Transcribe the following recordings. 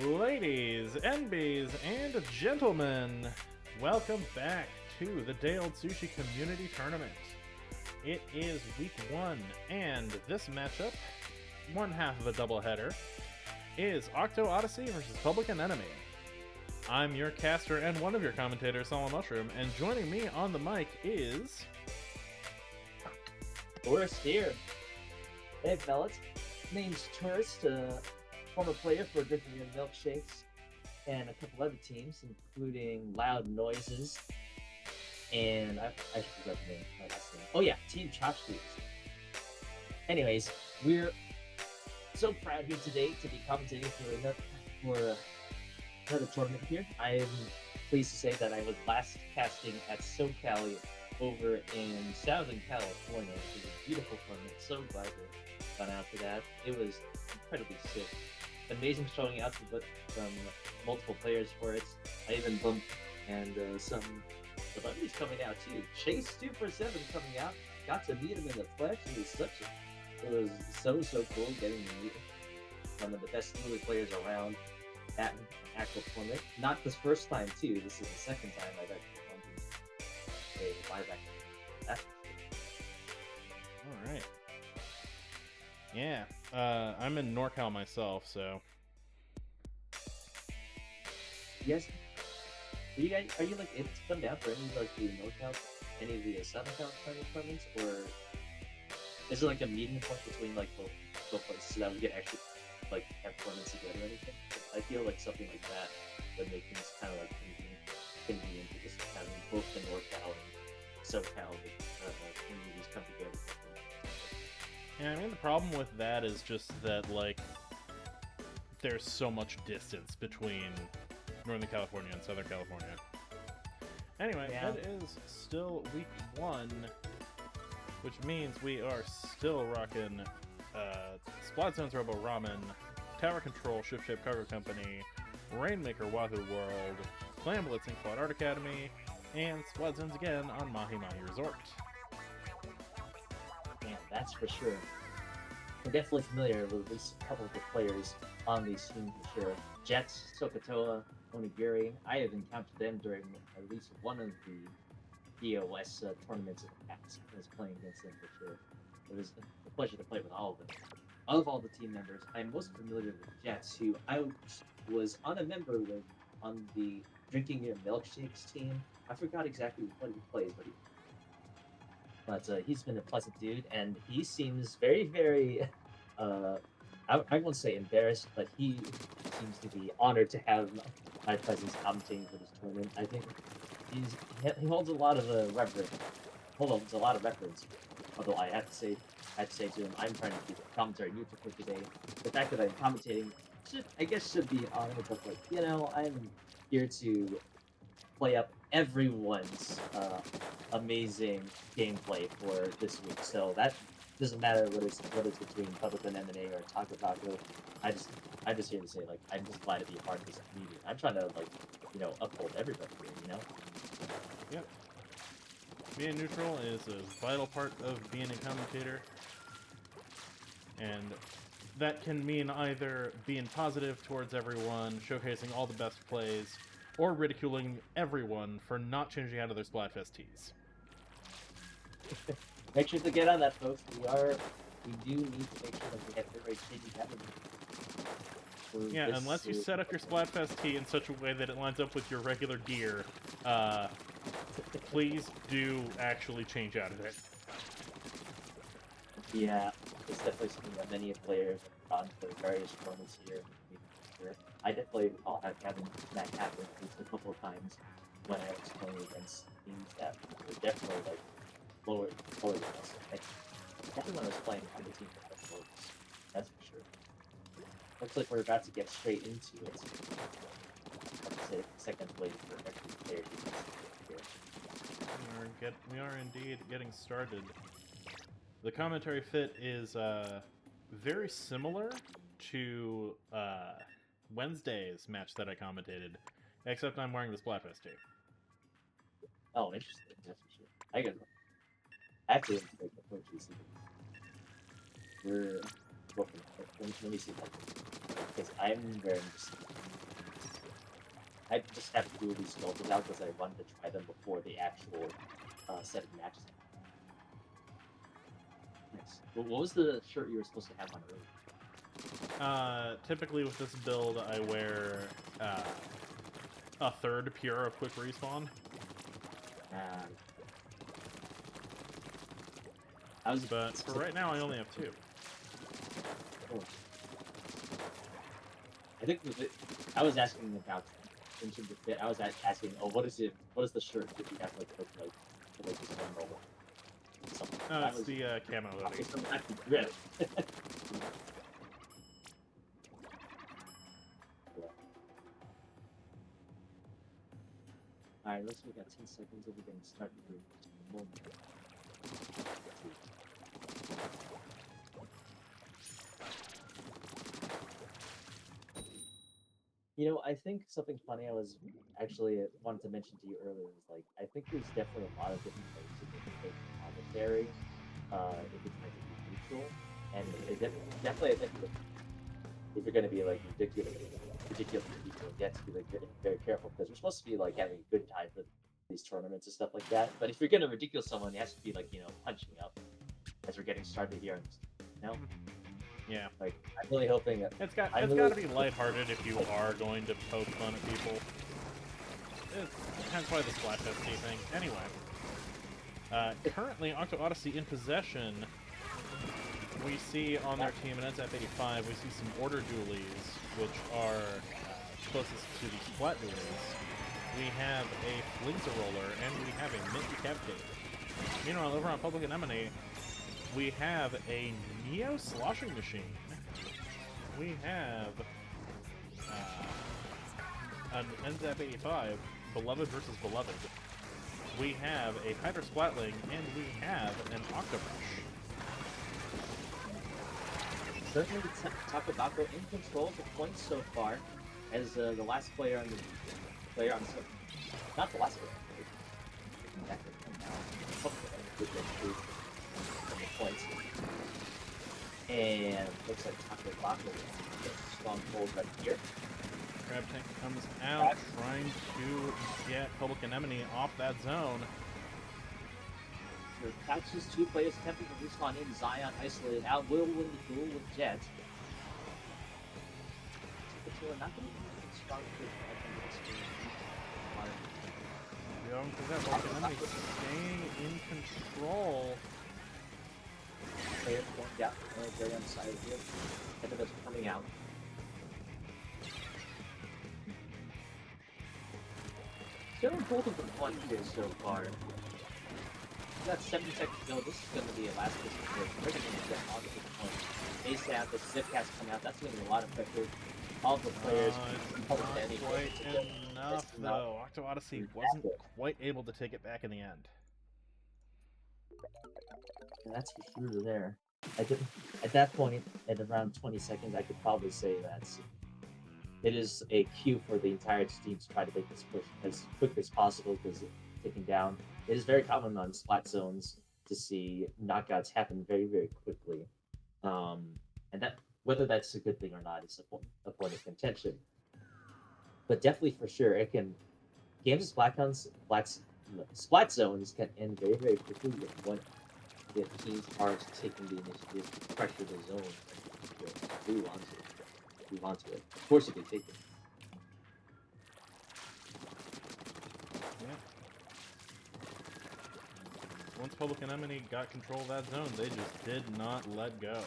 Ladies, NBs, and gentlemen, welcome back to the Day Old Sushi Community Tournament. It is week one, and this matchup, one half of a doubleheader, is Octo Odyssey versus Public Anemone. I'm your caster and one of your commentators, Solid Mushroom, and joining me on the mic is... Tourist here. Hey fellas, name's Tourist, former player for Drinking Your Milkshakes and a couple other teams, including Loud Noises, and I forgot the name, my last name. Oh yeah, Team Chopsticks. Anyways, we're so proud here today to be commentating for another tournament here. I am pleased to say that I was last casting at SoCal over in Southern California. It was a beautiful tournament. So glad to gone out for that. It was incredibly sick. Amazing showing out from multiple players for it. I even bumped and some celebrities coming out too. Chase 247 coming out. Got to meet him in the flesh. It was so cool getting to meet one of the best Lily players around at an actual tournament. Not this first time too. This is the second time I've actually come to a live action. That's Alright. Yeah, I'm in NorCal myself, so... Yes. Are you like able to come down for any of like the NorCal, any of the Southern California tournaments, or is it like a meeting point between like both places so that we can actually like have tournaments together or anything? I feel like something like that would make things kind of like convenient to just having both the NorCal and SoCal communities come together. Yeah, I mean, the problem with that is just that, like, there's so much distance between Northern California and Southern California. Anyway, Yeah. That is still week one, which means we are still rocking Splot Zones Robo Ramen, Tower Control Shift Shape Cargo Company, Rainmaker Wahoo World, Clan Blitzing Quad Art Academy, and Splot Zones again on Mahi Mahi Resort. Yeah, that's for sure. We're definitely familiar with at least a couple of the players on these teams for sure. Jets, Sokotoa, Onigiri. I have encountered them during at least one of the EOS tournaments in the past. I was playing against them for sure. It was a pleasure to play with all of them. Of all the team members, I'm most familiar with Jets, who I was on a member with on the Drinking Your Milkshakes team. I forgot exactly what he plays, but he's been a pleasant dude, and he seems very. I won't say embarrassed, but he seems to be honored to have my presence commentating for this tournament. I think he holds a lot of reverence. Holds a lot of reference. Although I have to say to him, I'm trying to keep the commentary neutral for today. The fact that I'm commentating should be an honor, but like I'm here to play up everyone's amazing gameplay for this week. So that doesn't matter what it's between Public Anemone or Taco Taco. I'm just here to say like I'm just glad to be a part of this meeting. I'm trying to like uphold everybody here. Yep. Being neutral is a vital part of being a commentator. And that can mean either being positive towards everyone, showcasing all the best plays, or ridiculing everyone for not changing out of their Splatfest tees. Make sure to get on that, folks. We do need to make sure that we have everybody changing that. Yeah, unless you set up your Splatfest tee in such a way that it lines up with your regular gear, please do actually change out of it. Yeah, it's definitely something that many players have gone for various tournaments here. I definitely recall having that happen at least a couple of times when I was playing against teams that were definitely like lower than us. Definitely when I was playing on the team that was that's for sure. Looks like we're about to get straight into it. Let's say second wave for every player here. We are indeed getting started. The commentary fit is very similar to Wednesday's match that I commentated, except I'm wearing the Splatfest tee. Oh, interesting. That's for sure. I have to make the purchase. We're looking. Let me see. Because I'm wearing this I just have to do these builds out because I wanted to try them before the actual set of matches. Nice. What was the shirt you were supposed to have on earlier? Typically with this build, I wear a third pure of quick respawn. But for right now, I only have 2. Oh. I think I was asking about in terms of fit. I was asking, oh, what is it? What is the shirt that you have like look like just one normal? Something. No, it's the camo hoodie. Really? Alright, let's we got 10 seconds of getting started here in just a moment. You know, I think something funny I was actually wanted to mention to you earlier is like I think there's definitely a lot of different ways to make commentary if you're trying to be neutral, and definitely I think if you're going to be like ridiculous people, you have to be like very, very careful because we're supposed to be like having a good time for these tournaments and stuff like that. But if you're going to ridicule someone, it has to be like punching up as we're getting started here. Yeah. Like I'm really hoping that It's got to be lighthearted if you are going to poke fun at people. That's why the Splat Festy thing. Anyway, currently Octo Odyssey in possession. We see on their team an NZF85, we see some order dualies, which are closest to the Splat dualies. We have a Flinza Roller, and we have a Mint Decapitator. Meanwhile, over on Public Anemone, we have a Neo Sloshing Machine. We have an NZF85, Beloved versus Beloved. We have a Hydra Splatling, and we have an Octobrush. Certainly, Takabako in control of the points so far, as the last player on the not the last player. The points, and looks like Takabako will get a strong hold right here. Crab Tank comes out, trying to get Public Anemone off that zone. Catches 2 players attempting to respawn in. Zion isolated out. Will win the duel with Jet. But we're not going to be strong because that Public Anemone staying in control. Player going down. Very on the side of here. Evidence coming out. Still holding the point here so far. We got 70 seconds to go. This is going to be a last position. We're going to get on to the point. ASAP, the Zipcast come out. That's going to be a lot of pressure. All the players. It's not quite enough, though. Octo Odyssey wasn't quite able to take it back in the end. And that's for sure there. At that point, at around 20 seconds, I could probably say that it is a cue for the entire team to try to make this push as quick as possible because taking down. It is very common on splat zones to see knockouts happen very, very quickly. And that whether that's a good thing or not is a point of contention. But definitely for sure, it can games with splat zones can end very, very quickly if teams are taking the initiative to pressure the zone and move on to it. Of course if they take it. Once Public Anemone got control of that zone, they just did not let go.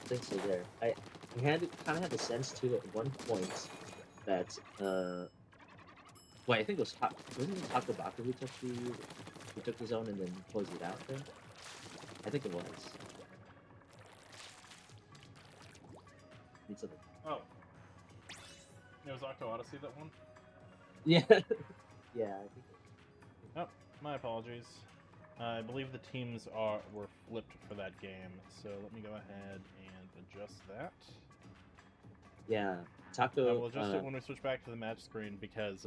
I think so there. I kind of had the sense too at one point that I think it was wasn't it Takabaka who took the zone and then closed it out there? I think it was. Need something. Oh. It was Octo Odyssey that won? Yeah. Yeah, I think Oh, my apologies. I believe the teams were flipped for that game, so let me go ahead and adjust that. Yeah, Taco. We'll adjust it when we switch back to the match screen because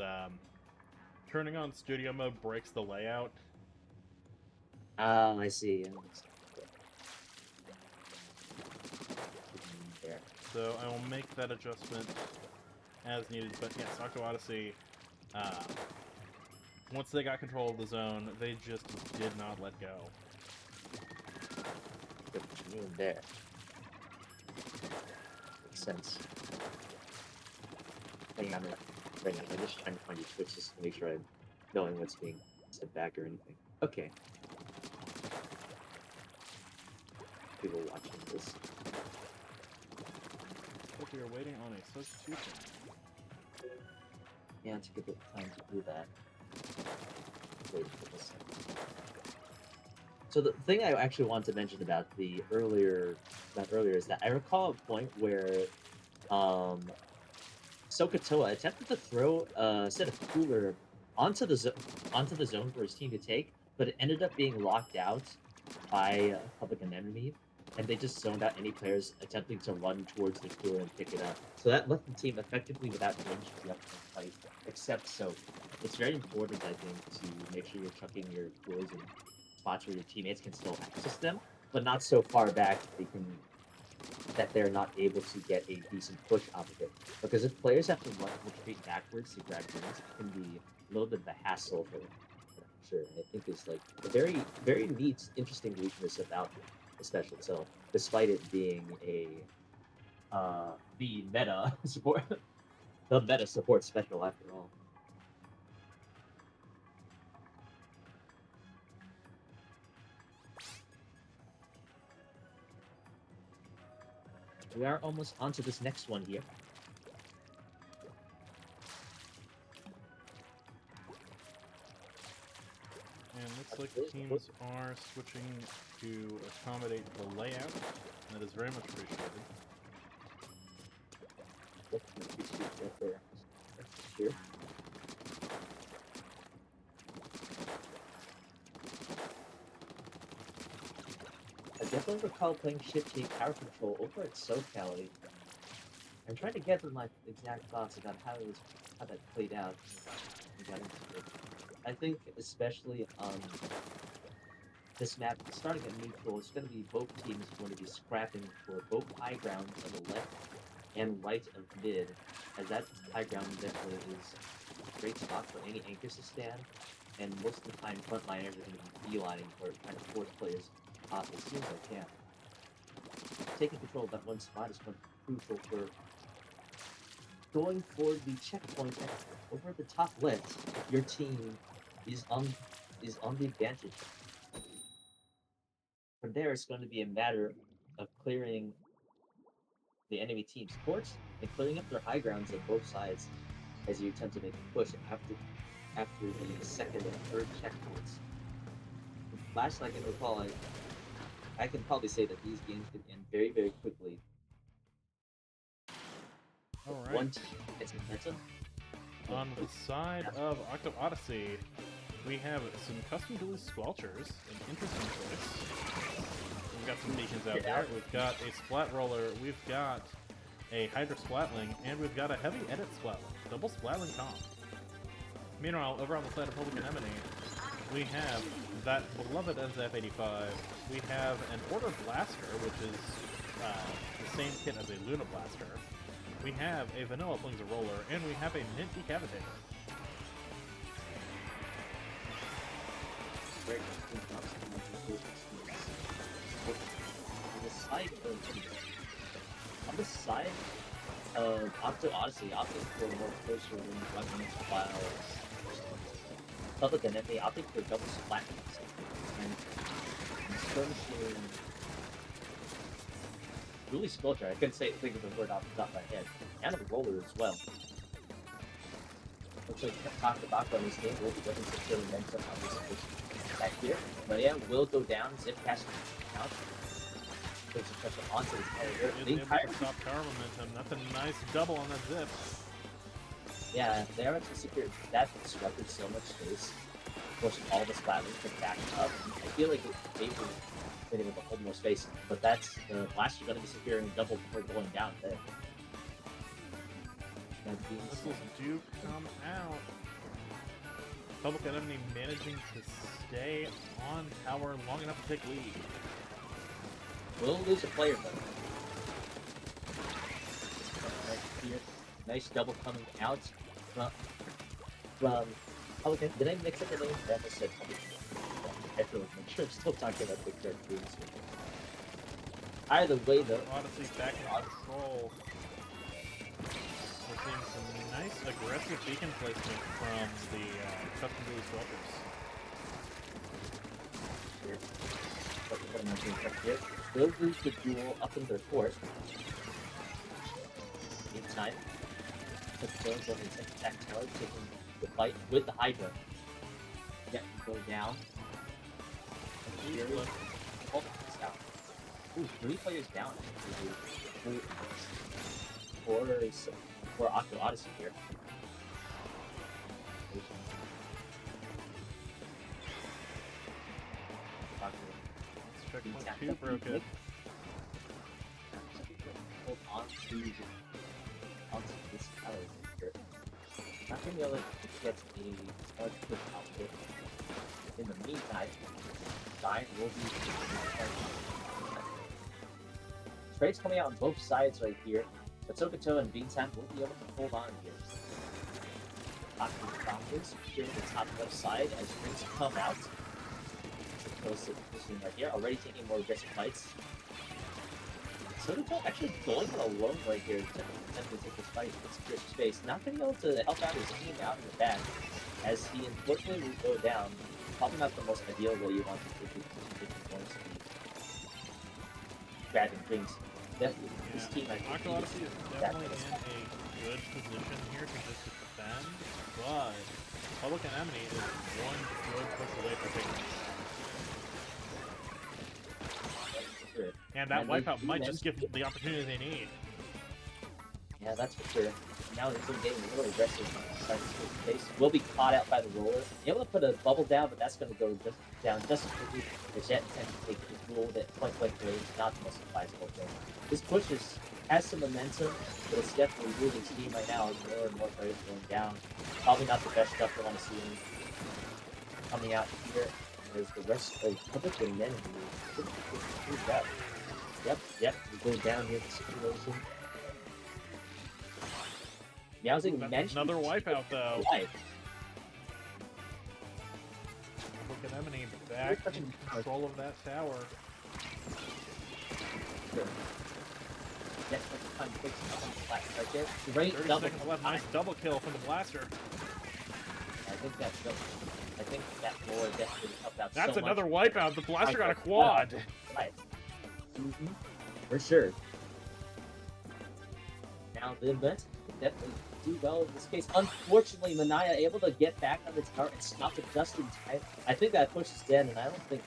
turning on studio mode breaks the layout. I see. So I will make that adjustment as needed. But yes, Octo Odyssey, once they got control of the zone, they just did not let go. What you mean there? Makes sense. Hang on, I'm just trying to find your switches to make sure I'm knowing what's being said back or anything. Okay. People watching this. Hope we are waiting on a substitution. Yeah, it's a good time to do that. Wait for this. So the thing I actually wanted to mention about the earlier, is that I recall a point where Sokotoa attempted to throw a set of cooler onto the zone for his team to take, but it ended up being locked out by Public Anemone, and they just zoned out any players attempting to run towards the cooler and pick it up. So that left the team effectively without range to up and fight, except Soak. It's very important, I think, to make sure you're chucking your coolers in spots where your teammates can still access them, but not so far back that they're not able to get a decent push off of it. Because if players have to retreat backwards to grab rings, it can be a little bit of a hassle for them. Sure, and I think it's like a very, very neat, interesting weakness about the special itself, despite it being the meta support, the meta support special after all. We are almost onto this next one here. And looks like teams are switching to accommodate the layout. That is very much appreciated. Here. I definitely recall playing Shift Key Power Control over at SoCal. I'm trying to gather my exact thoughts about how that played out. I think especially on this map, starting at neutral, it's going to be both teams going to be scrapping for both high ground on the left and right of mid, as that high ground definitely is a great spot for any anchors to stand, and most of the time frontliners are going to be beelining for trying to force players off as soon as they can. Taking control of that one spot is going to be crucial for going for the checkpoint over at the top left if your team is on the advantage. From there, it's going to be a matter of clearing the enemy team's courts and clearing up their high grounds on both sides as you attempt to make a push after the second and third checkpoints. Last I can recall, I can probably say that these games can end very, very quickly. All right. One team gets momentum. On the side of Octo Odyssey, we have some custom duelist squelchers, an interesting choice. We've got some beacons out there. We've got a splat roller, we've got a Hydra Splatling, and we've got a heavy edit Splatling. Double Splatling comp. Meanwhile, over on the side of Public Anemone, we have that beloved NZF-85. We have an Order Blaster, which is the same kit as a Luna Blaster. We have a Vanilla Flings a Roller, and we have a Mint Decapitator. On the side of Octo Odyssey, opting for more closer range weapons while Public Anemone opting for double splat and skirmishing really Sculpture. I couldn't think of the word off the top of my head. And a roller as well. Looks like Takabaka on this game will be looking to kill momentum on this position back here. But yeah, will go down, zip cast out. Puts the pressure onto his player. The entire top tower momentum. That's a nice double on that zip. Yeah, they are actually secured. That disrupted so much space, forcing all the splatters to back up. I feel like they were able to hold more space, but that's the Blast is going to be securing double before going down there. Missiles do come out. Public Enemy managing to stay on tower long enough to take lead. We'll lose a player though. Right here. Nice double coming out from Pelican. Did I mix up the name? I almost said Pelican. I feel like make sure I'm still talking about the characters. Either way, though. Odyssey back in control. We're seeing some nice aggressive beacon placement from the custom duty swappers. Here. They'll lose the duel up in their court. Meantime, Jones on the attack tower, taking the fight with the Hydra. Yeah, go down. Here, oh, it's down. Ooh, 3 players down. For Octo Odyssey here. Checkpoint 2 broken. Hold on to this tower here. Not gonna be able to get a large push output. In the meantime, Giant will be trades coming out on both sides right here. But Octo and Beantown will be able to hold on here. Octo Falcons here at the top left side as trades come out. Close to position right here, already taking more aggressive fights. Octo actually going it alone right here to attempt to take this fight in secure space. Not going to be able to help out his team out in the back as he unfortunately will go down. Probably not the most ideal way you want to take the points to be grabbing things. Definitely, his team I think Octo Odyssey is definitely in a good position here to just defend, but Public Anemone is one good push away from taking it. And that wipeout might just give them the opportunity they need. Yeah, that's for sure. Now he's getting a little aggressive on the space. Will be caught out by the roller. Able to put a bubble down, but that's going to go down just as quickly. The Jet tends to take the duel that point blank range, not the most advisable thing. This push has some momentum, but it's definitely moving steam right now as more and more players going down. Probably not the best stuff I want to see coming out here. There's the rest of Public and then Yep, we go down here, the situation. Now as another wipeout though. Right. Public Anemone back in control of that tower. Sure. Yep, time to fix up on the flat right there. Great 30 double seconds left, nice double kill from the blaster. I think that more definitely helped out. That's so another much. wipeout. The blaster got a quad. Right. For sure. Now the event can definitely do well in this case. Unfortunately, Manaya able to get back on the tower and stop it just in time. I think that push is dead, and I don't think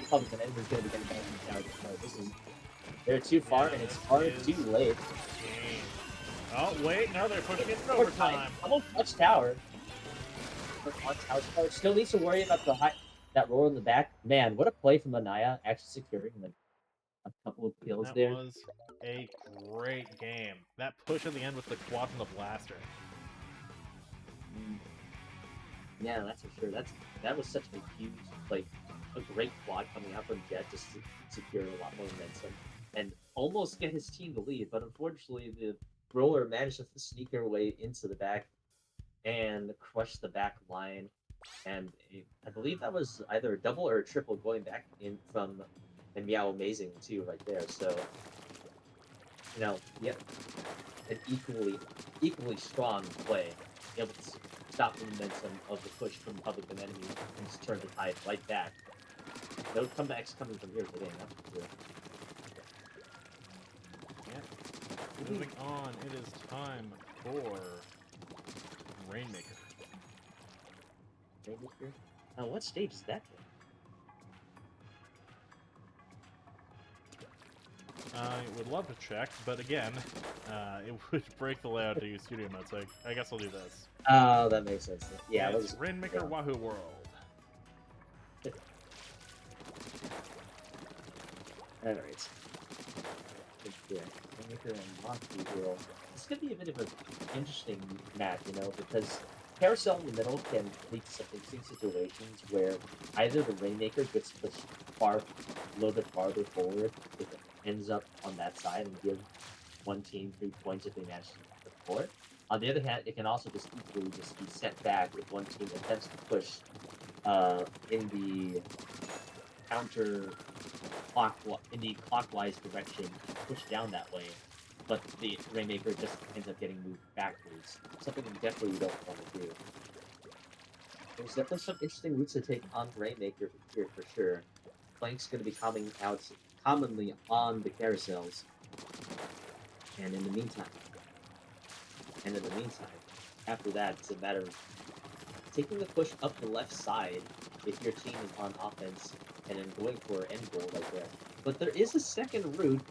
Public Enemy is going to be getting back on the tower. This is they're too far, and it's far too late. Oh wait, no, they're pushing it in overtime. Almost touch tower. Tower still needs to worry about that roll in the back. Man, what a play from Manaya, actually securing a couple of kills there. That was a great game. That push at the end with the quad from the blaster. Yeah, that's for sure. That was such a huge, a great quad coming out from Jet just to secure a lot more momentum and almost get his team to lead. But unfortunately, the roller managed to sneak their way into the back and crush the back line. And I believe that was either a double or a triple going back in from and Meow Amazing too, right there. So, an equally strong play, able to stop the momentum of the push from Public Enemy and just turn the tide right back. No comebacks coming from here today, that's for sure. Yeah. Moving on, it is time for Rainmaker. Rainmaker? Now, what stage is that? I would love to check, but again, it would break the layout to use studio mode, so I guess I'll do this. Oh, that makes sense. Yeah, it's Rainmaker Wahoo World. Alright. Rainmaker and Wahoo World. This could be a bit of an interesting match, because Carousel in the middle can lead to some interesting situations where either the Rainmaker gets pushed a little bit farther forward if it ends up on that side and give one team 3 points if they manage to before. On the other hand, it can also just equally just be set back if one team attempts to push in the clockwise direction, push down that way, but the Rainmaker just ends up getting moved backwards. Something we definitely don't want to do. There's definitely some interesting routes to take on Rainmaker here for sure. Flank's going to be coming out commonly on the carousels. And in the meantime, after that, it's a matter of taking the push up the left side if your team is on offense and then going for an end goal right there. But there is a second route,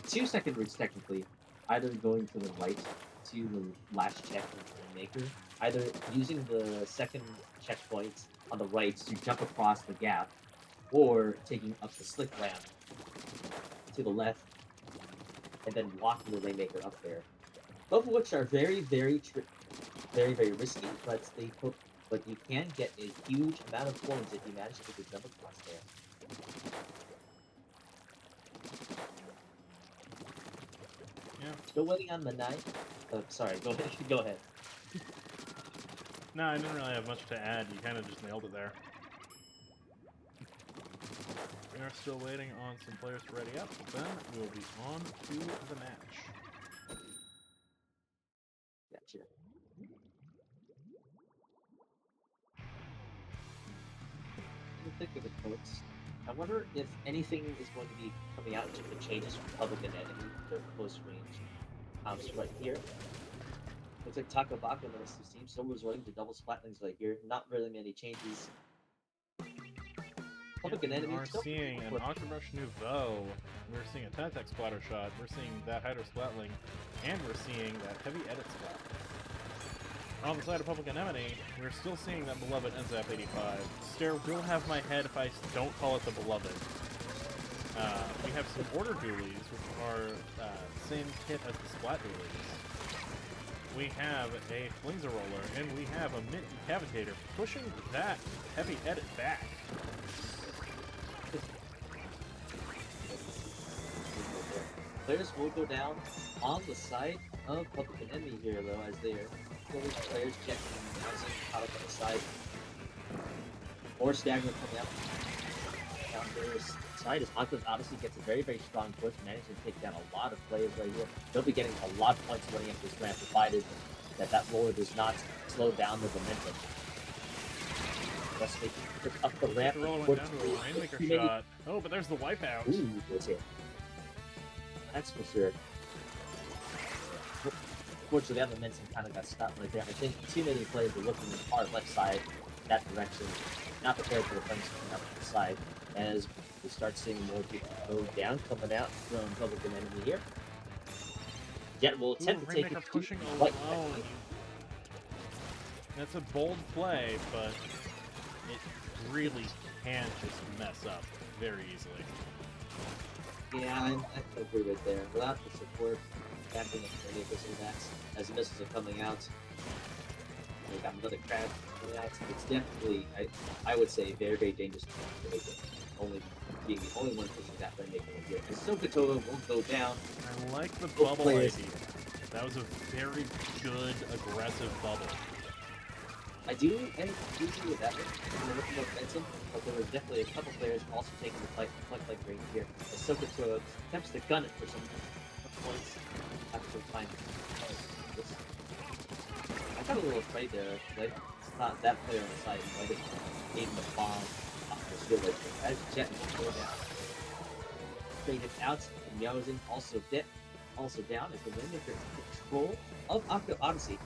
2 second routes technically, either going to the right to the last check of the Rainmaker, either using the second checkpoint on the right to jump across the gap, or taking up the slick ramp to the left and then walking the Rainmaker up there. Both of which are very, very risky, but you can get a huge amount of points if you manage to get the jump across there. Yeah. Still waiting on the knife. Oh, sorry, go ahead. Go ahead. No, I didn't really have much to add. You kind of just nailed it there. We are still waiting on some players to ready up, then we will be on to the match. Gotcha. Think of it, folks. I wonder if anything is going to be coming out in terms of changes from Public and Enemy, their close range comps right here. Looks like Takabaka and the rest of the team still resorting to double splatlings right here. Not really many changes. Public and Enemy are seeing an Octobrush Nouveau. We're seeing a Tentec splatter shot. We're seeing that Hydro Splatling, and we're seeing that Heavy Edit Splat. On the side of Public Anemone, we're still seeing that beloved NZAP 85. Stare will have my head if I don't call it the beloved. We have some Order Dualies, which are same kit as the Splat Dualies. We have a Flingza Roller, and we have a Mint Cavitator pushing that Heavy Edit back. Players will go down on the side of Public and Enemy here, though, as they are players checking and housing caught up on the side. More stagger coming out. Down their side as Octo Odyssey gets a very, very strong push, managing to take down a lot of players right here. They'll be getting a lot of points running into this ramp, provided that roller does not slow down the momentum. Thus they can pick up the ramp. The roller went down to a Rainmaker shot. Oh, but there's the wipeout. Ooh, what's here? That's for sure. Unfortunately, that momentum kind of got stopped right there. I think too many players were looking hard left side, that direction, not prepared for the flames coming up the side. As we start seeing more people go down, coming out from Public and Enemy here. Jet will attempt to take it pushing right alone. That's a bold play, but it really can just mess up very easily. Yeah, I agree right there. Without the support, backing up any of this and that, as missiles are coming out, we got another crab coming out. It's definitely, I would say, very, very dangerous to make it. Only being the only one pushing that way, making it here. And Sokatoa won't go down. I like the bubble idea. That was a very good, aggressive bubble. I do agree with that one. I'm looking more momentum, but there were definitely a couple players also taking the flight like range here. As Sokatoa attempts to gun it for some points after finding this. I got a little afraid there. Like, it's not that player on the side who might have aimed the bomb off the shield ledge. As Jet will go down. Traded out, and Meowsing also down as the Rainmaker takes control of Octo Odyssey.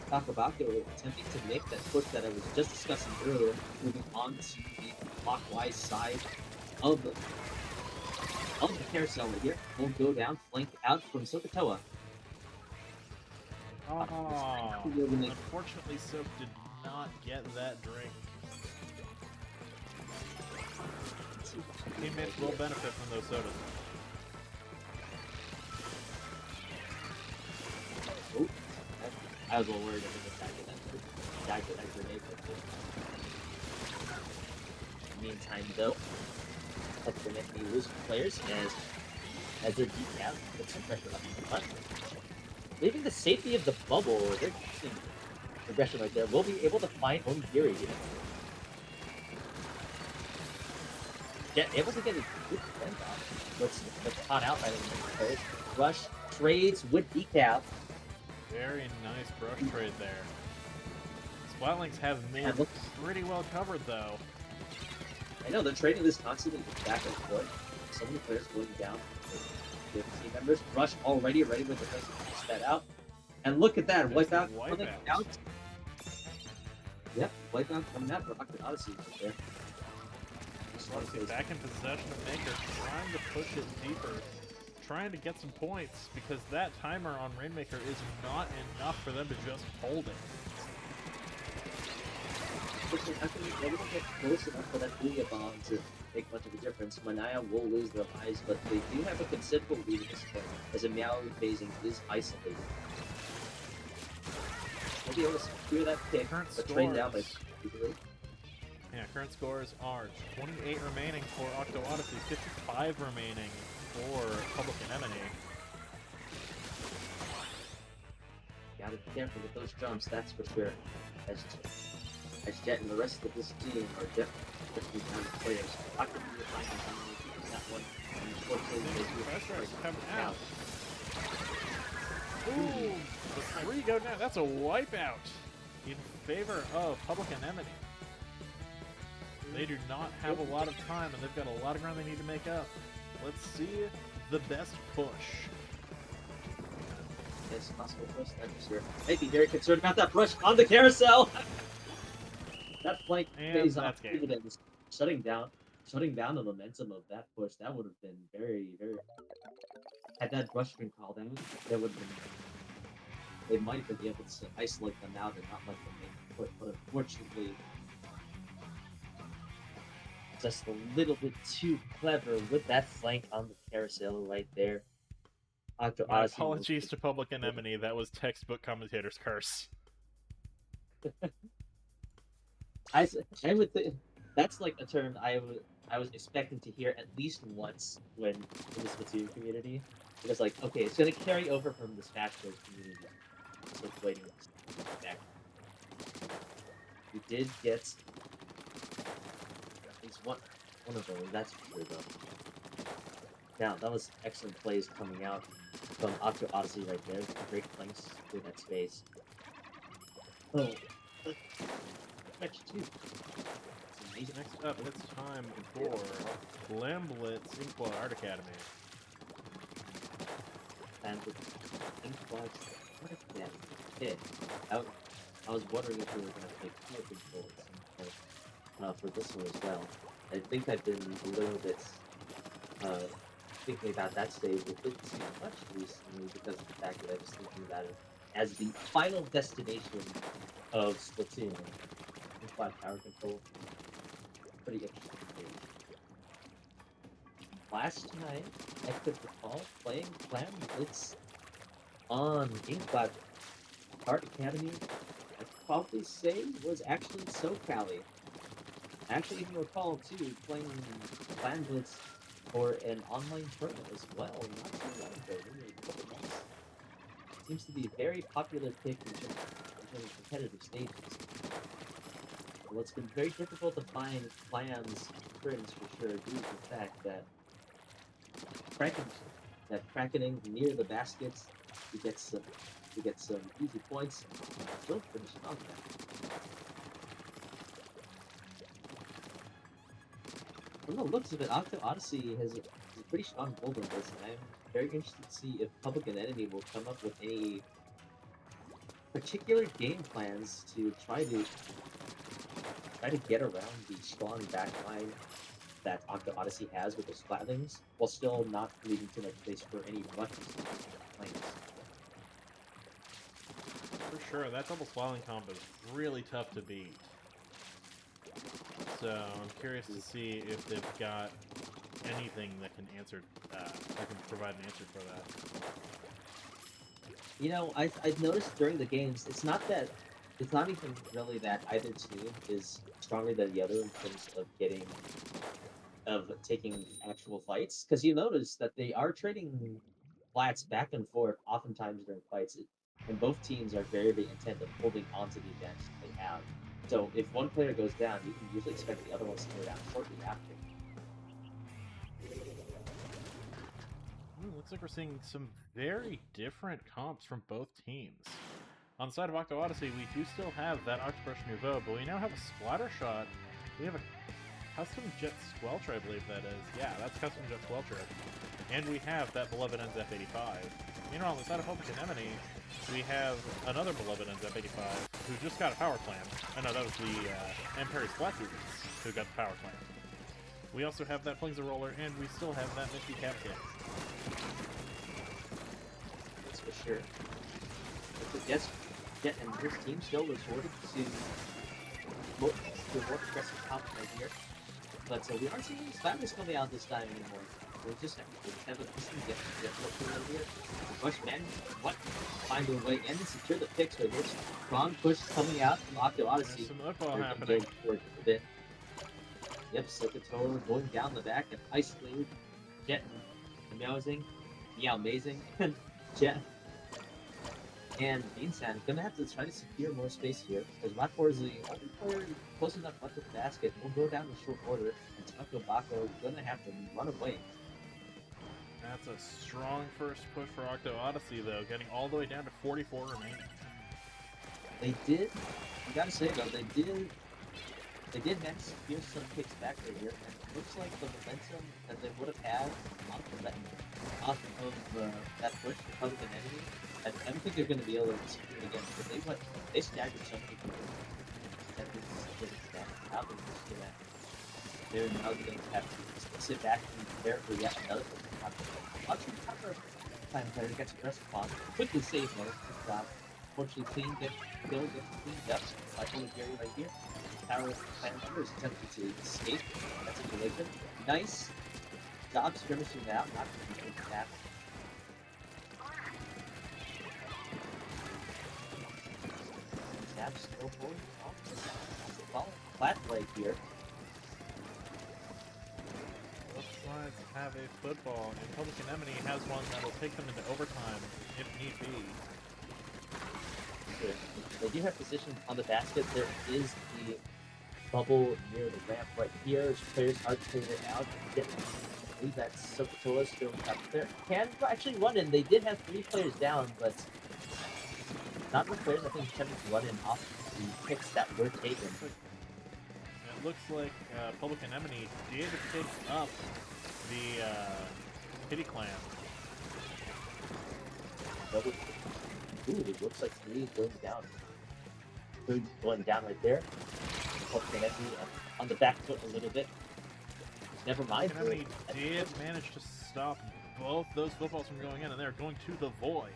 Takabaka attempting to make that push that I was just discussing earlier, moving on to the clockwise side of the carousel right here. Will go down, flanked out from Sokatoa. Oh, unfortunately, Soap did not get that drink. Teammates will benefit from those sodas. Oh, I was a little worried about the dagger that grenade. In the meantime, though, let's prevent me losing players as their deep down put some pressure up in the front. leaving the safety of the bubble. Very interesting progression right there. We'll be able to find Onigiri here. Able to get a good defense off. Let's caught out by the players. Rush trades with decap. Very nice brush trade there. Splatlinks have mid pretty well covered though. I know they're trading this constantly back and forth. So many players going down. The team members. Rush already ready with the first to that out. And look at that, wipeout coming out. Yep, wipeout coming out for Octo Odyssey right there. Odyssey back in possession of Maker, trying to push it deeper, trying to get some points, because that timer on Rainmaker is not enough for them to just hold it. I think they don't get close enough for that Booyah Bomb to make much of a difference. Manaya will lose their lives, but they do have a considerable lead at this point, as a Meowth phasing is isolated. They'll be able to secure that pick, but train down by easily. Yeah, current scores are 28 remaining for Octo Odyssey, 55 remaining for Public Anemone. Gotta be careful with those jumps, that's for sure. As Jet and the rest of this team are definitely down to players. Octo will find that one. Unfortunately, they do Pressure coming out. Ooh, the 3 go down. That's a wipeout in favor of Public Anemone. They do not have a lot of time, and they've got a lot of ground they need to make up. Let's see the best push. Yes, possible push, that's for sure. Maybe very concerned about that push on the carousel. That flank pays off dividends, shutting down the momentum of that push. That would have been very, very. Had that rush been called out, that would have been. They might have been able to isolate them out and not let them make the push, but unfortunately, just a little bit too clever with that flank on the carousel right there. Octo My Odyssey apologies to Public Anemone. That was textbook commentator's curse. I would think that's like a term I was expecting to hear at least once when in the Splatoon community. It was like, okay, it's gonna carry over from the Smash Bros community. So waiting back. We did get at least one of those, that's for sure though. Now that was excellent plays coming out from Octo Odyssey right there. Great flanks through that space. Oh, match 2. Next up, it's time for Glamblitz Inkblot Art Academy. And with Inkblot Art Academy, okay. I was wondering if we were going to take color controls for this one as well. I think I've been a little bit thinking about that stage a bit too much recently because of the fact that I was thinking about it as the final destination of Splatoon. Inkblot Power Control. Pretty interesting thing. Last time I could recall playing Clan Blitz on Inkblot Art Academy, I'd probably say was actually SoCali. I actually even recall too playing Clan Blitz for an online tournament as well, not too long ago, maybe a couple months. Seems to be a very popular pick in terms of competitive stages. Well, it's been very difficult to find clans friends for sure due to the fact that crackening near the baskets to get some easy points. Still finishing off that. From the looks of it, Octo Odyssey has a pretty strong build on this, and I'm very interested to see if Public Anemone will come up with any particular game plans to try to get around the strong backline that Octo Odyssey has with the Splatlings, while still not leaving too much space for any rushes lanes. For sure, that double Splatling combo is really tough to beat. So I'm curious to see if they've got anything that can answer, that can provide an answer for that. You know, I've noticed during the games, it's not even really that either team is stronger than the other in terms of taking actual fights, because you notice that they are trading flats back and forth oftentimes during fights, and both teams are very, very intent of holding onto the advantage that they have. So if one player goes down, you can usually expect the other ones to go down shortly after. Looks like we're seeing some very different comps from both teams. On the side of Octo Odyssey, we do still have that Octobrush Nouveau, but we now have a Splatter Shot. We have a Custom Jet Squelcher, I believe that is. Yeah, that's Custom Jet Squelcher. And we have that beloved NZF-85. Meanwhile, on the side of Public Anemone, we have another beloved NZF-85 who just got a Power Clam. Oh no, that was the Amperi Splat Seasons who got the Power Clam. We also have that Flings a Roller, and we still have that Misty Cap Kit. That's for sure. Yes, and this team still resorted to more aggressive comp right here. But we aren't seeing Spatters coming out this time anymore. We just have a pushing get over here. Rush man, what? Find a way in and secure the picks right here. Strong push coming out from Octo Odyssey. There's some football happening. Yep, Sokotora going down the back and isolated. Jet, amazing. Yeah, amazing. Jet. And Beansan gonna have to try to secure more space here, because Matfor is the only player close enough left to the basket. We'll go down in short order, and Taco Bako gonna have to run away. That's a strong first push for Octo Odyssey, though, getting all the way down to 44 remaining. They did, I gotta say though, they did manage to secure some kicks back right here, and it looks like the momentum that they would have had off of that push for Public Enemy, I don't think they're going to be able to secure it again, because they staggered so many people. That this how they just do that. They're now going to have to sit back and prepare for yet another counter time player gets aggressive on. Quickly save though. Fortunately gets cleaned up by Holy Gary right here. Power Clan member is attempting to escape that situation. Nice job skirmishing that out, not going to be taken back. Snap still forward. Flat play here. Both sides have a football, and Public Anemone has one that will take them into overtime if need be. Good. They do have position on the basket. There is the bubble near the ramp right here. Players are clearing it out. I believe that's Sokotoa still up there. Can actually run in. They did have 3 players down, but not enough players, I think, attempting to run in off the picks that were taken. It looks like Public Anemone did pick up the Kitty Clan. Ooh, it looks like 3 going down. 3 going down right there. Public Enemy on the back foot a little bit. Never mind. Public Enemy did manage to stop both those footballs from going in, and they're going to the void.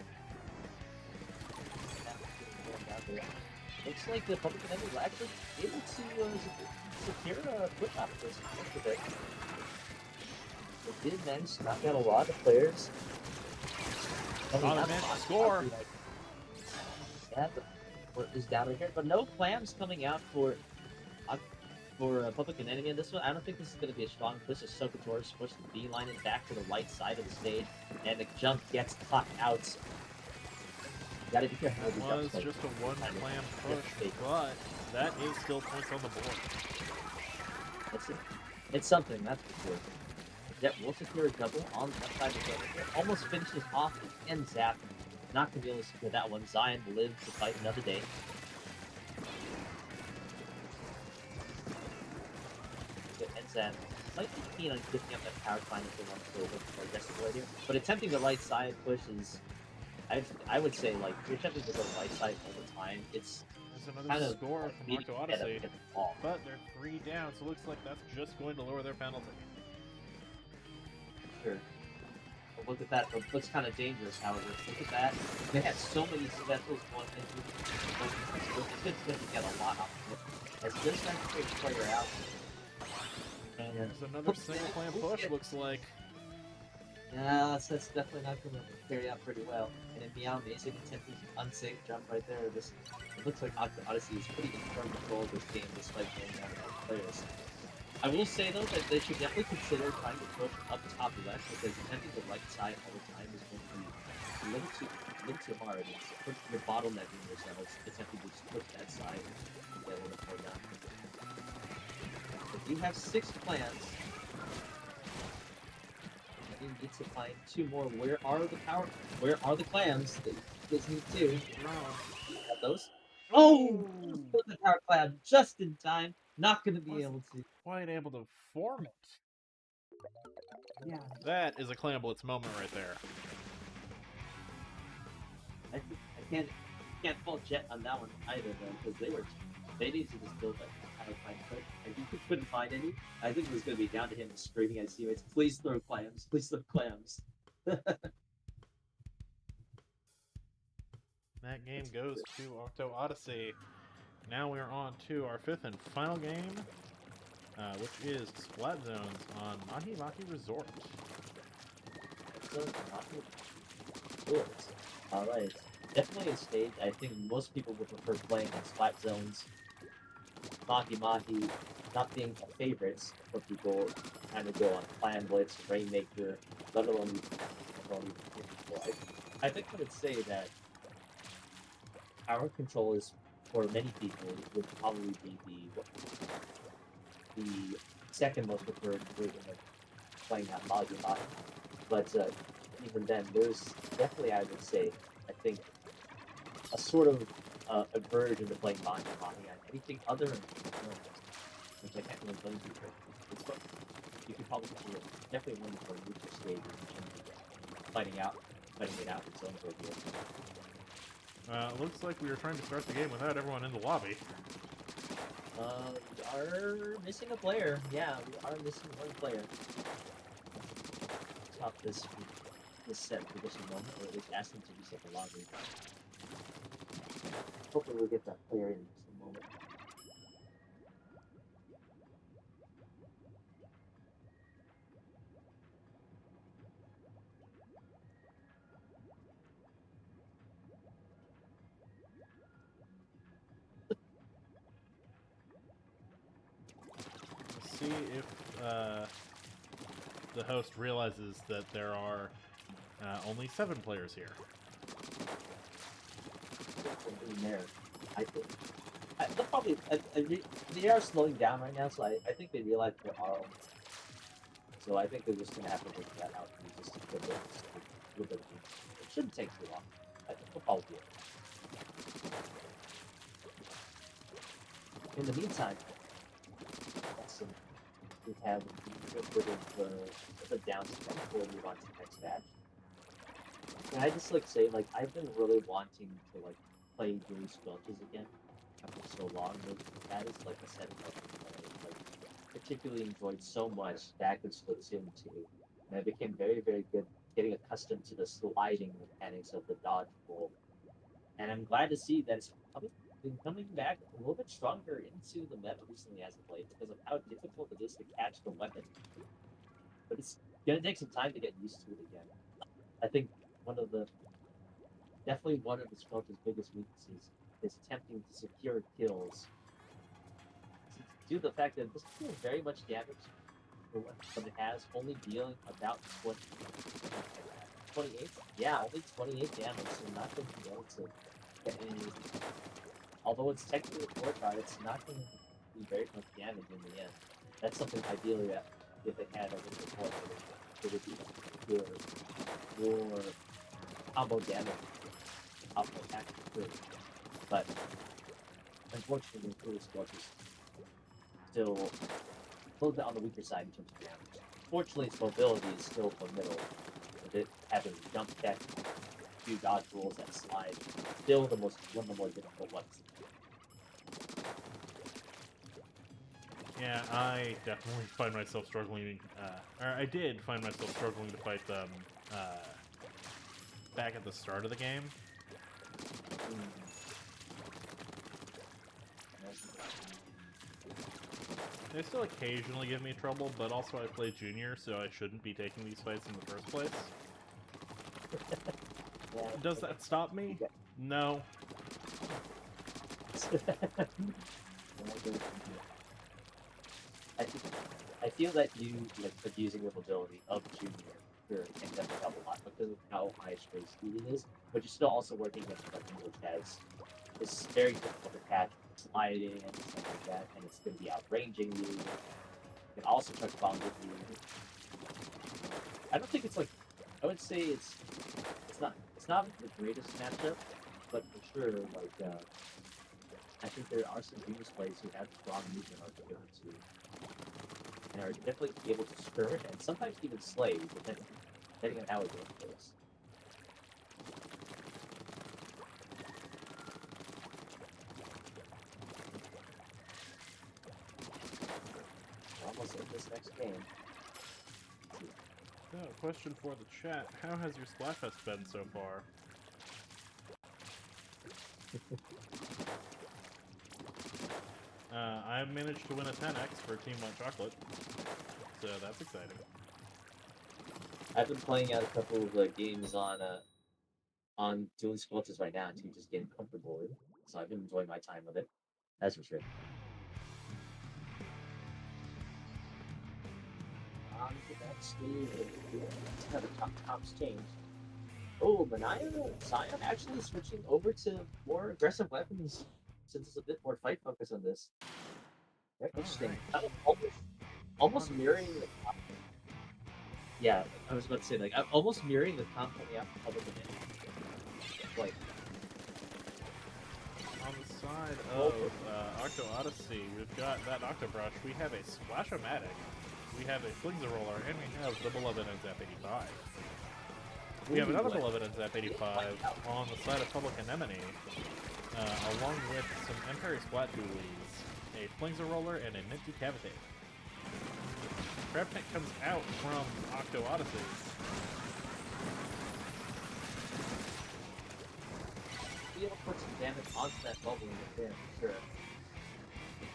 Looks like the Public Enemy were actually able to secure a quick off this a bit. They did manage to knock out a lot of players. Oh, they managed to score! Yeah, the foot is down right here, but no clams coming out for Public Enemy in this one. I don't think this is going to be a strong push as Sokotora is supposed to beeline it back to the right side of the stage, and the jump gets caught out. Gotta be careful. It was just a one clam push, but that is still points on the board. It's something, that's for sure. Jet will secure a double on the left side of the field. Almost finishes off and zap. Not gonna be able to secure that one. Zion will live to fight another day. And Zap might be keen on picking up that power climb if they want to go a little more aggressive right here. But attempting the right side push is, I would say, like, you're attempting to go right side all the time. It's There's another kind of score from Octo Odyssey, get the ball. but they're 3 down, so it looks like that's just going to lower their penalty. Sure. But look at that. It looks kind of dangerous, however. Look at that. They had so many specials going into it. They could get a lot off of it. As this guy takes player out. And There's another single clam push, looks like. yeah, that's definitely not going to carry out pretty well. And then Meow Amazing attempting an unsafe jump right there. It looks like Octo Odyssey is pretty in firm control of this game despite going down players. I will say though that they should definitely consider trying to push up top left because defending the right side all the time is going to be a little too hard. You're bottlenecking yourselves. It's simply just push that side and get a little more done. If you have 6 plants, you need to find 2 more. Where are the power? Where are the clams? There's need 2. Have those? Oh! Oh, Put the power clam just in time. Not going to be wasn't able to. quite able to form it. Yeah. That is a Clamblitz moment right there. I can't fault Jet on that one either though, because they need to just build like power climb quick. And he couldn't find any. I think it was going to be down to him screaming at his teammates, "Please throw clams! Please throw clams!" That game goes to Octo Odyssey. Now we are on to our 5th and final game, which is Splat Zones on Mahi Mahi Resort. Cool. All right. Definitely a stage. I think most people would prefer playing on Splat Zones. Mahi Mahi not being favorites for people trying to go on Clan Blitz, Rainmaker, let alone I think I would say that power control is for many people would probably be the second most preferred version of playing that Mahi Mahi. But even then, there's definitely, I would say, I think, a sort of a version of playing Mahi Mahi on anything other than which I can't really blame you for. It's fun. You could probably do it. Definitely one for a neutral stage in terms of fighting it out its own review. Looks like we were trying to start the game without everyone in the lobby. We are missing a player. Yeah, we are missing one player. Stop this set for just a moment, or at least ask him to reset the lobby. Hopefully we'll get that player in just a moment. Let's see if the host realizes that there are only 7 players here. In there, I think. They'll probably they are slowing down right now, so I think they realize there are only. So I think they're just gonna have to work that out and just a little bit. It shouldn't take too long. I think we'll probably do it. In the meantime, we have a bit of a downside before we move on to the next match. And I just say I've been really wanting to play Blue Squelches again after so long. That is a setting up I particularly enjoyed so much back in Splatoon 2. And I became very, very good getting accustomed to the sliding mechanics of the dodge roll. And I'm glad to see that it's been coming back a little bit stronger into the meta recently as of late because of how difficult it is to catch the weapon. But it's gonna take some time to get used to it again. I think definitely one of the Squelch's biggest weaknesses is attempting to secure kills. Due to the fact that this doesn't very much damage for what it has, only dealing about 28? Yeah, only 28 damage, so not going to be able to get any. Although it's technically a 4-card, it's not going to be very much damage in the end. That's something ideally that if it had a little bit more, it would be good or combo damage, combo attack too. But unfortunately, Cruise is still a little bit on the weaker side in terms of damage. Fortunately, its mobility is still formidable. With it having jump tech, a few dodge rolls that slide, still one of the more difficult ones. Yeah, I definitely find myself struggling, or I did find myself struggling to fight them back at the start of the game. They still occasionally give me trouble, but also I play junior, so I shouldn't be taking these fights in the first place. Does that stop me? No. I feel that you like abusing the mobility of Junior sure can definitely help a lot because of how high straight speed it is, but you're still also working with something which has it's very difficult to catch sliding and stuff like that, and it's going to be outranging you. It can also touch bombs with you. I don't think it's like I would say it's not the greatest matchup, but for sure I think there are some Venus players who have strong movement are able to and are definitely able to skirmish and sometimes even slay, depending on how it goes. We're almost in this next game. So, question for the chat: how has your Splatfest been so far? I managed to win a 10x for Team White Chocolate, so that's exciting. I've been playing out a couple of games on Dueling Squelches right now to just get comfortable with. So I've been enjoying my time with it. That's for sure. On to the next stage. Let's have a tops change. Oh, Zion actually switching over to more aggressive weapons since it's a bit more fight focus on this. Very interesting. Right. Kind of almost mirroring the yeah, I was about to say I'm almost mirroring the comp coming out from Public Enemy. Like On the side of Octo Odyssey, we've got that Octobrush. We have a Splash-O-Matic, we have a Flingza Roller, and we have the beloved Zap 85. We have another beloved Zap 85 on the side of Public Anemone, along with some Emperor Splat Dualies, a Flingza Roller, and a Minty Cavite. Crab Tank comes out from Octo Odyssey. Be able to put some damage onto that bubble in the there for sure.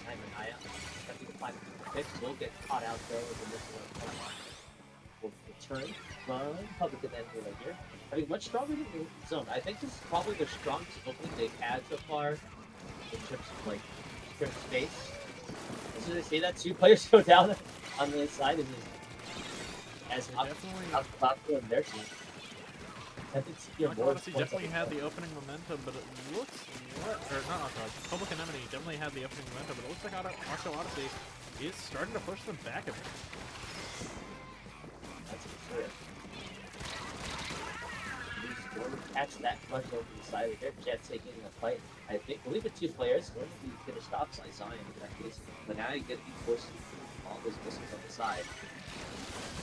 Time and eye out. Have to find the fix. Will get caught out though as the missile will return from Public Enemy right here. I mean, much stronger than the zone. I think this is probably the strongest opening they've had so far in terms of strip space. As soon as they say that, two players go down on the side and as about to their team. I think Odyssey definitely had the opening momentum, but it looks Public Anemone definitely had the opening momentum, but it looks like Octo Odyssey is starting to push them back a bit. That's for sure. Catch that clutch over the side of their Jet taking a fight. I believe the two players going to be finished off by Zion in that case. But now you get these forces all those missiles on the side.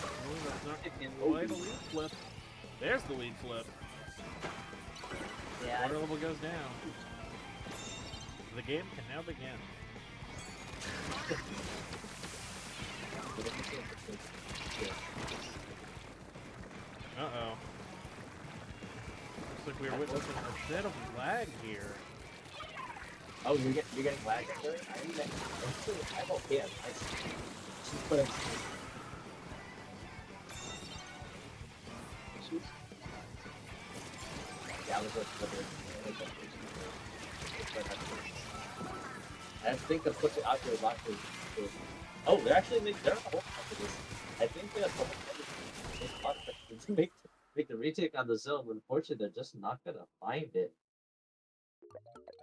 Oh, that's not quite a lead flip. There's the lead flip. Yeah. Water level goes down. The game can now begin. Uh-oh. Looks like we're witnessing a bit of lag here. Oh, you're getting lag there? I'm okay. But yeah, I think they'll put it out there lots of. Oh, they're actually they're not working after this. I think they're make the retake on the zone. Unfortunately, they're just not gonna find it.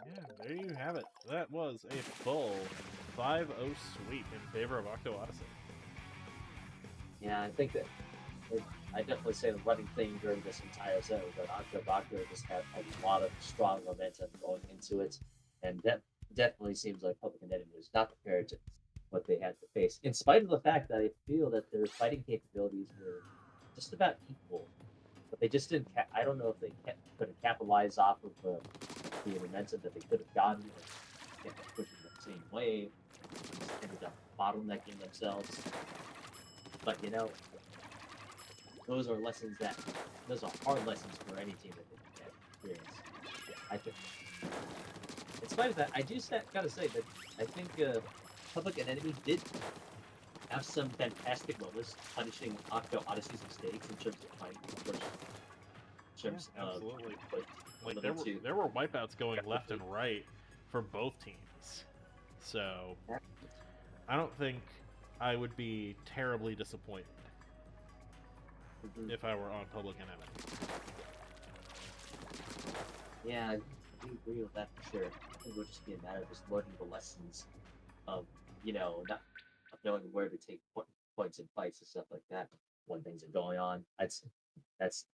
Yeah, there you have it. That was a full 5-0 sweep in favor of Octo Odyssey. Yeah, I think that I definitely say the running thing during this entire zone, but Octo just had a lot of strong momentum going into it, and that definitely seems like Public Enemy was not prepared to what they had to face, in spite of the fact that I feel that their fighting capabilities were just about equal, but they just didn't. I don't know if they couldn't capitalize off of the momentum that they could have gotten, or kept pushing the same way, just ended up bottlenecking themselves. But those are hard lessons for any team that they experience. I think, in spite of that, I just gotta say that I think Public Enemy did have some fantastic moments punishing Octo Odyssey's mistakes in terms of fighting, Absolutely. Like there were wipeouts going left and right for both teams. So I don't think I would be terribly disappointed Mhm. if I were on Public Enemy. Yeah, I do agree with that for sure. I think it would just be a matter of just learning the lessons of, not of knowing where to take points in fights and stuff like that when things are going on. That's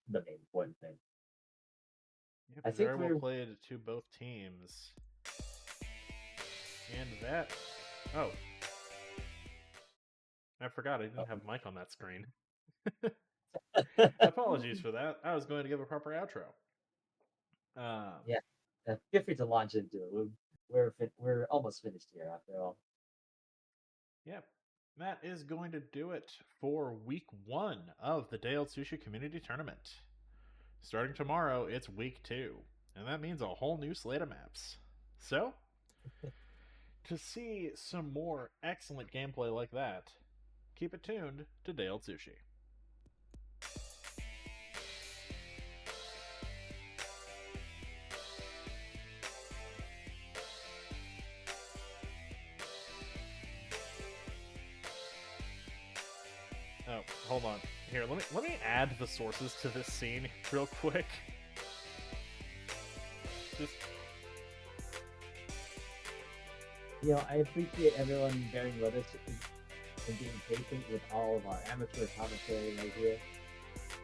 the main important thing. Yep, I think very well we're played to both teams. And that. Oh, I forgot I didn't have mic on that screen. Apologies for that. I was going to give a proper outro. yeah. Feel free to launch into it. We're almost finished here after all. Yep. That is going to do it for week 1 of the Dale Sushi Community Tournament. Starting tomorrow, it's week 2, and that means a whole new slate of maps. So, to see some more excellent gameplay like that, keep it tuned to Dale Sushi. Oh, hold on. Here, let me add the sources to this scene real quick. Just I appreciate everyone bearing with us and being patient with all of our amateur commentary right here.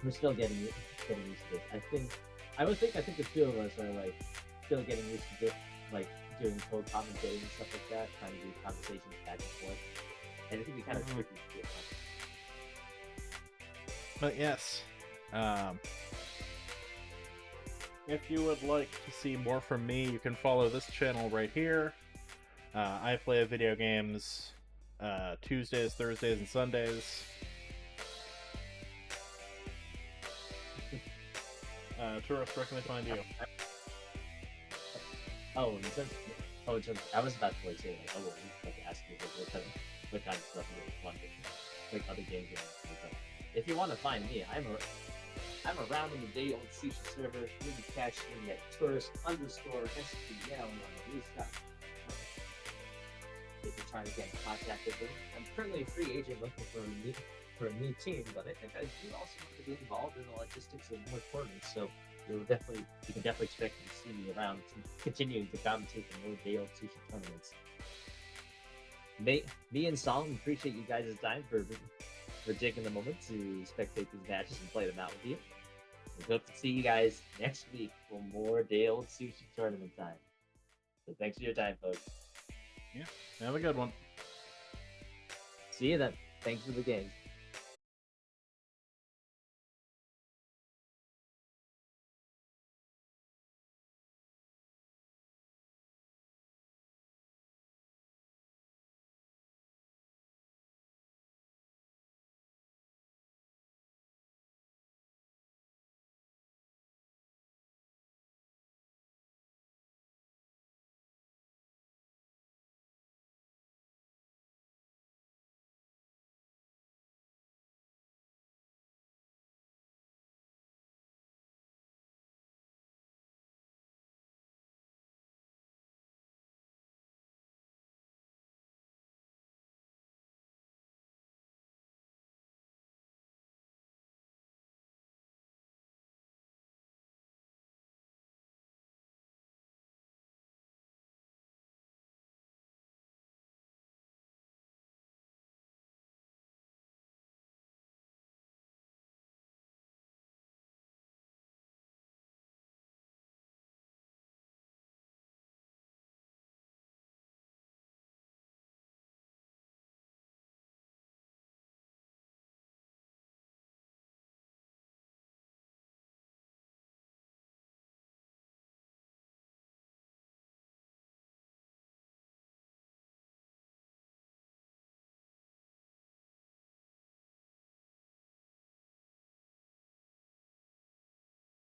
We're still getting used to it. I think the two of us are like still getting used to like doing co-commentating and stuff like that, trying to do conversations back and forth. And I think we kind of tricky to do it. But yes, if you would like to see more from me, you can follow this channel right here. I play video games Tuesdays, Thursdays, and Sundays. Tourist, where can they find you? I was about to say ask you what kind of stuff you want, like other games you want. If you want to find me, I'm around in the day old sushi server. You can catch me at tourist_SPL on the rooftop. If you're trying to get in contact with me, I'm currently a free agent looking for a new team, but I think I do also want to be involved in the logistics of more tournaments. So you can definitely expect to see me around to continue to commentate for more day old sushi tournaments. Me and Solomon appreciate you guys' time for taking the moment to spectate these matches and play them out with you. We hope to see you guys next week for more day old sushi tournament time. So thanks for your time, folks. Yeah, have a good one. See you then. Thanks for the games.